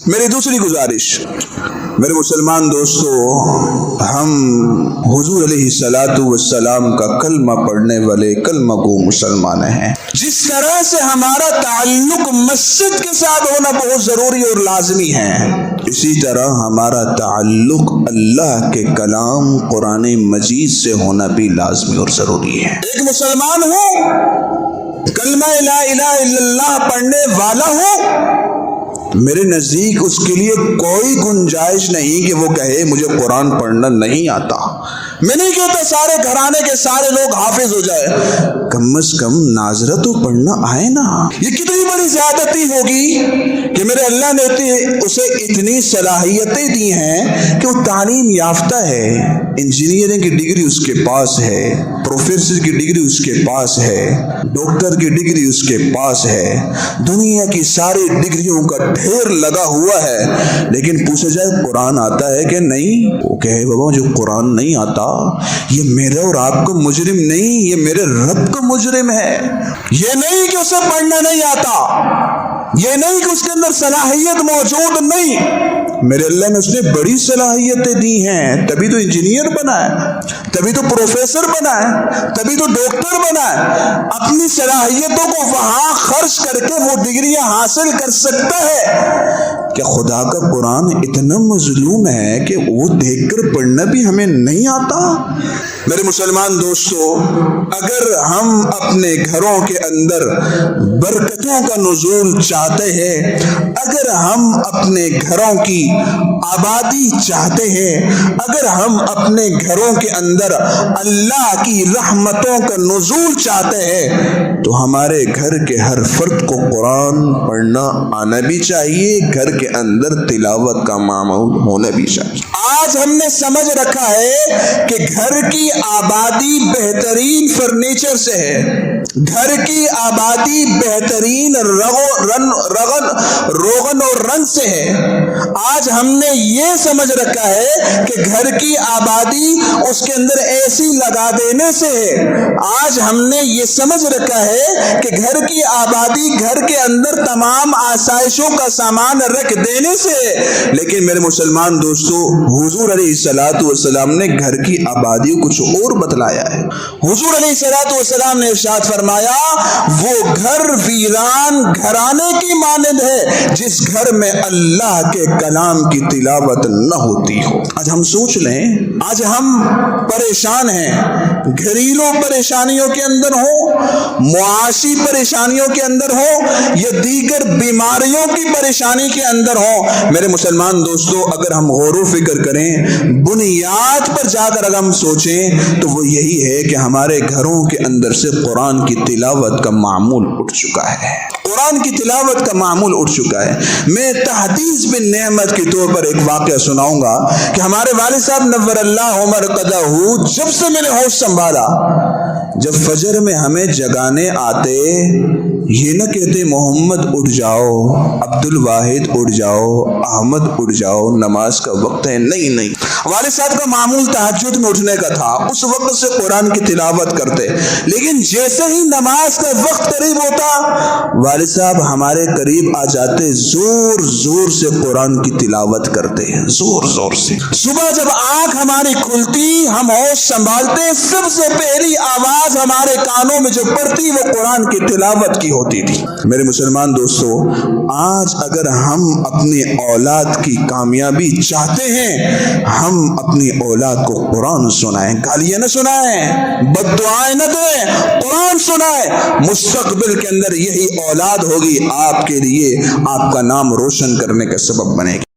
میری دوسری گزارش، میرے مسلمان دوستو، ہم حضور علیہ الصلوۃ والسلام کا کلمہ پڑھنے والے کلمہ گو مسلمان ہیں۔ جس طرح سے ہمارا تعلق مسجد کے ساتھ ہونا بہت ضروری اور لازمی ہے، اسی طرح ہمارا تعلق اللہ کے کلام قرآن مجید سے ہونا بھی لازمی اور ضروری ہے۔ ایک مسلمان ہوں، کلمہ لا الہ الا اللہ پڑھنے والا ہوں، میرے نزدیک اس کے لیے کوئی گنجائش نہیں کہ وہ کہے مجھے قرآن پڑھنا نہیں آتا۔ میں نہیں کہتا سارے گھرانے کے سارے لوگ حافظ ہو جائے، کم از کم ناظرہ تو پڑھنا آئے نا۔ یہ کتنی بڑی زیادتی ہوگی کہ میرے اللہ نے اسے اتنی صلاحیتیں دی ہیں کہ وہ تعلیم یافتہ ہے، انجینئرنگ کی ڈگری اس کے پاس ہے، پروفیسر کی ڈگری اس کے پاس ہے، ڈاکٹر کی ڈگری اس کے پاس ہے، دنیا کی ساری ڈگریوں کا ڈھیر لگا ہوا ہے، لیکن پوچھا جائے قرآن آتا ہے کہ نہیں؟ وہ کہے بابا جو قرآن نہیں آتا یہ میرے اور آپ کو مجرم نہیں، یہ میرے رب کو مجرم ہے۔ یہ نہیں کہ اسے پڑھنا نہیں آتا، یہ نہیں کہ اس کے اندر صلاحیت موجود نہیں، میرے اللہ نے اس نے بڑی صلاحیتیں دی ہیں، تبھی تو انجینئر بنا ہے، تبھی تو پروفیسر بنا ہے، تبھی تو ڈاکٹر بنا ہے۔ اپنی صلاحیتوں کو وہاں خرچ کر کے وہ ڈگریاں حاصل کر سکتا ہے۔ کہ خدا کا قرآن اتنا مظلوم ہے کہ وہ دیکھ کر پڑھنا بھی ہمیں نہیں آتا؟ میرے مسلمان دوستو، اگر ہم اپنے گھروں کے اندر برکتوں کا نزول چاہتے ہیں، اگر ہم اپنے گھروں کی آبادی چاہتے ہیں، اگر ہم اپنے گھروں کے اندر اللہ کی رحمتوں کا نزول چاہتے ہیں، تو ہمارے گھر کے ہر فرد کو قرآن پڑھنا آنا بھی چاہیے، گھر کے اندر تلاوت کا معمول ہونا بھی چاہیے۔ آج ہم نے سمجھ رکھا ہے کہ گھر کی آبادی بہترین فرنیچر سے ہے، گھر کی آبادی بہترین روغن اور رنگ سے ہے۔ آج ہم نے یہ سمجھ رکھا ہے کہ گھر کی آبادی اس کے اندر اے سی لگا دینے سے ہے۔ آج ہم نے یہ سمجھ رکھا ہے کہ گھر کی آبادی گھر کے اندر تمام آسائشوں کا سامان رکھ دینے سے ہے۔ لیکن میرے مسلمان دوستو، حضور علیہ الصلوۃ والسلام نے گھر کی آبادی کچھ اور بتلایا ہے۔ حضور علیہ الصلوۃ والسلام نے ارشاد فرمایا، وہ گھر ویران گھرانے کی مانند ہے جس گھر میں اللہ کے کلام کی تلاوت نہ ہوتی ہو۔ آج ہم سوچ لیں، آج ہم پریشان ہیں، گھریلو پریشانیوں کے اندر ہو، معاشی پریشانیوں کے اندر ہو، یا دیگر بیماریوں کی پریشانی کے اندر ہو۔ میرے مسلمان دوستو، اگر ہم غور و فکر کریں، بنیاد پر جا کر اگر ہم سوچیں تو وہ یہی ہے کہ ہمارے گھروں کے اندر سے قرآن کی تلاوت کا معمول اٹھ چکا ہے، قرآن کی تلاوت کا معمول اٹھ چکا ہے۔ میں تحدیث بن نعمت کے طور پر ایک واقعہ سناؤں گا کہ ہمارے والد صاحب نور اللہ مرقدہ، جب سے میں نے ہوش سنبھالا، جب فجر میں ہمیں جگانے آتے، یہ نہ کہتے محمد اٹھ جاؤ، عبد الواحد اٹھ جاؤ، احمد اٹھ جاؤ، نماز کا وقت ہے، نہیں۔ والد صاحب کا معمول تہجد میں اٹھنے کا تھا، اس وقت سے قرآن کی تلاوت کرتے، لیکن جیسے ہی نماز کا وقت قریب ہوتا، والد صاحب ہمارے قریب آ جاتے، زور زور سے قرآن کی تلاوت کرتے، زور زور سے۔ صبح جب آنکھ ہماری کھلتی، ہم ہوش سنبھالتے، سب سے پہلی آواز ہمارے کانوں میں جو پڑتی وہ قرآن کی تلاوت کی ہوتی تھی۔ میرے مسلمان دوستو، آج اگر ہم اپنی اولاد کی کامیابی چاہتے ہیں، ہم اپنی اولاد کو قرآن سنائیں، گالیاں نہ سنائیں، بد دعائیں نہ دیں، قرآن سنائیں۔ مستقبل کے اندر یہی اولاد ہوگی آپ کے لیے، آپ کا نام روشن کرنے کا سبب بنے گی۔